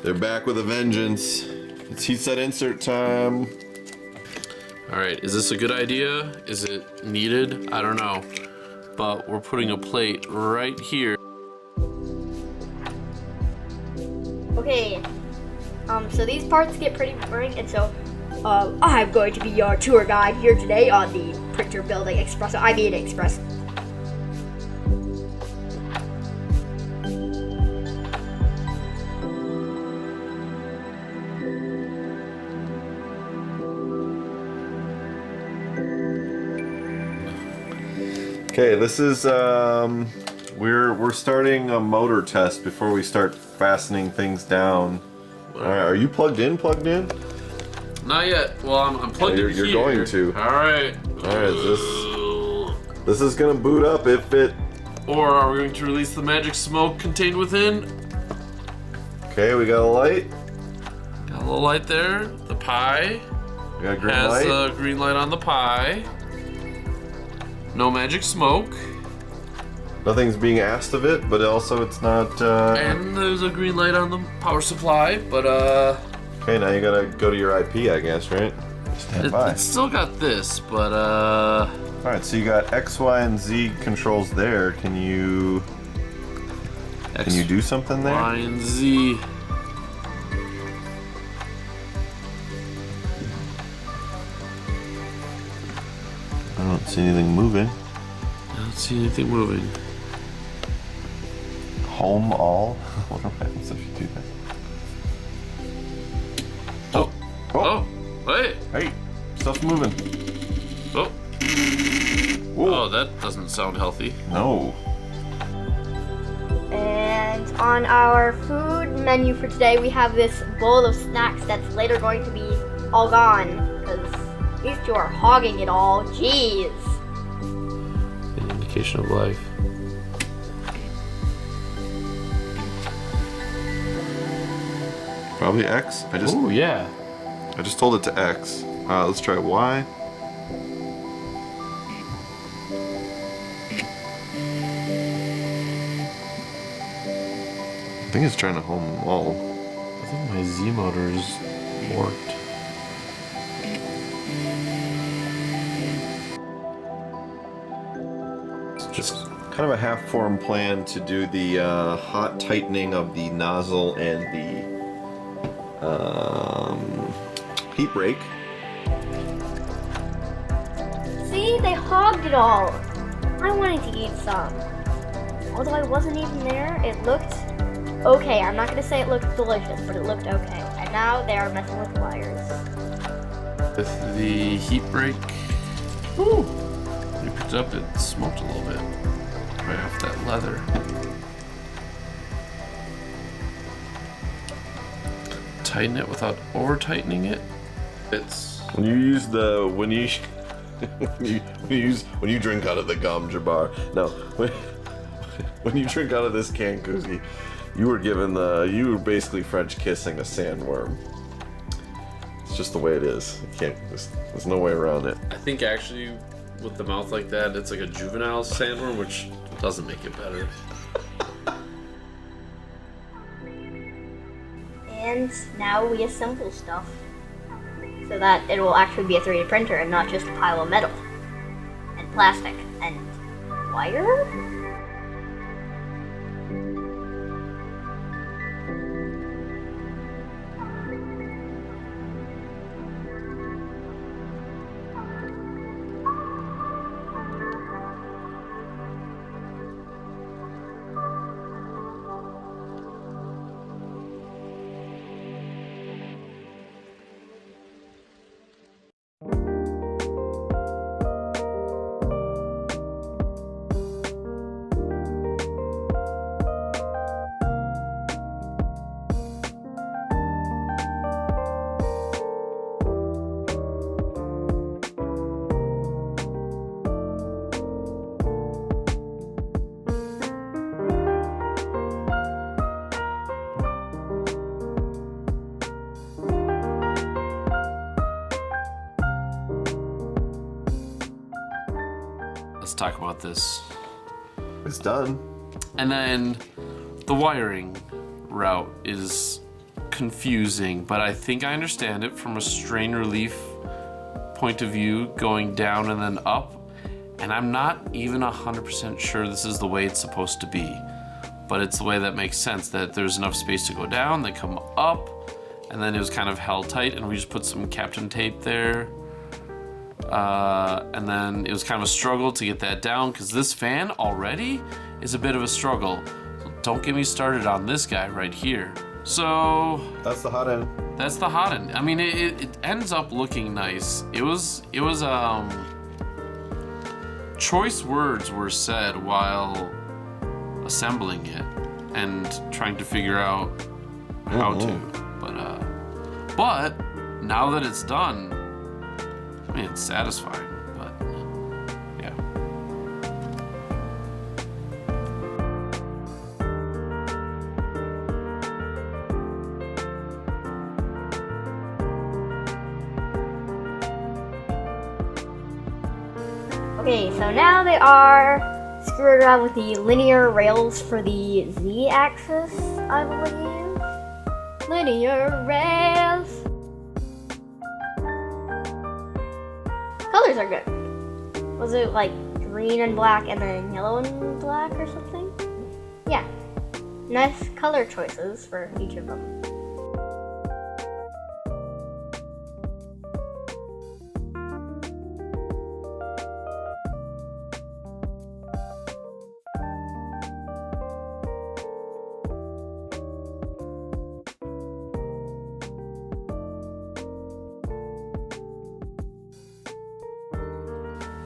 They're back with a vengeance. It's heat set insert time. All right, is this a good idea? Is it needed? I don't know. But we're putting a plate right here. Okay, so these parts get pretty boring, and so I'm going to be your tour guide here today on the printer building express. Okay, this is we're starting a motor test before we start fastening things down. All right, are you plugged in? Not yet. Well, I'm plugged in here. You're going to. All right. All right, this is gonna boot up if it. Or are we going to release the magic smoke contained within? Okay, we got a light. Got a little light there. The pie We got a green has light. a green light on the pie. No magic smoke. Nothing's being asked of it, but also it's not. And there's a green light on the power supply, but Okay, now you gotta go to your IP, I guess, right? Stand by. it's still got this, but All right, so you got X, Y, and Z controls there. Can you do something there? Y and Z. I don't see anything moving. I don't see anything moving. Home all. What happens if you do that? Oh. Oh. Wait. Hey, stuff's moving. Oh. Whoa. Oh, that doesn't sound healthy. No. And on our food menu for today, we have this bowl of snacks that's later going to be all gone because these two are hogging it all. Jeez. An indication of life. Probably X. Oh yeah. I just told it to X. Let's try Y. I think it's trying to home them all. I think my Z motor is warped. It's just kind of a half-formed plan to do the hot tightening of the nozzle and the heat brake. See, they hogged it all. I wanted to eat some. Although I wasn't even there, it looked okay. I'm not going to say it looked delicious, but it looked okay. And now they are messing with wires. With the heat brake, Ooh. when you picked it up, it smoked a little bit right off that leather. Tighten it without over tightening it. It's When you use the when you drink out of the gum jar. No, when you drink out of this can koozie, you were basically French kissing a sandworm. It's just the way it is. You can't. There's no way around it. I think actually with the mouth like that, it's like a juvenile sandworm, which doesn't make it better. And now we assemble stuff so that it will actually be a 3D printer and not just a pile of metal and plastic and wire? Let's talk about this. It's done. And then the wiring route is confusing, but I think I understand it from a strain relief point of view, going down and then up. And I'm not even 100% sure this is the way it's supposed to be, but it's the way that makes sense, that there's enough space to go down, they come up, and then it was kind of held tight, and we just put some Captain tape there. And then it was kind of a struggle to get that down, because this fan already is a bit of a struggle. So don't get me started on this guy right here. So That's the hot end. that's the hot end. I mean, it ends up looking nice. It was choice words were said while assembling it and trying to figure out how to. But now that it's done, I mean, it's satisfying. But yeah. Okay, so now they are screwed around with the linear rails for the Z-axis, I believe. Linear rails. Colors are good. Was it like green and black and then yellow and black or something? Yeah. Nice color choices for each of them.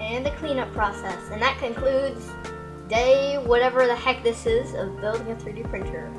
And the cleanup process, and that concludes day whatever the heck this is of building a 3D printer.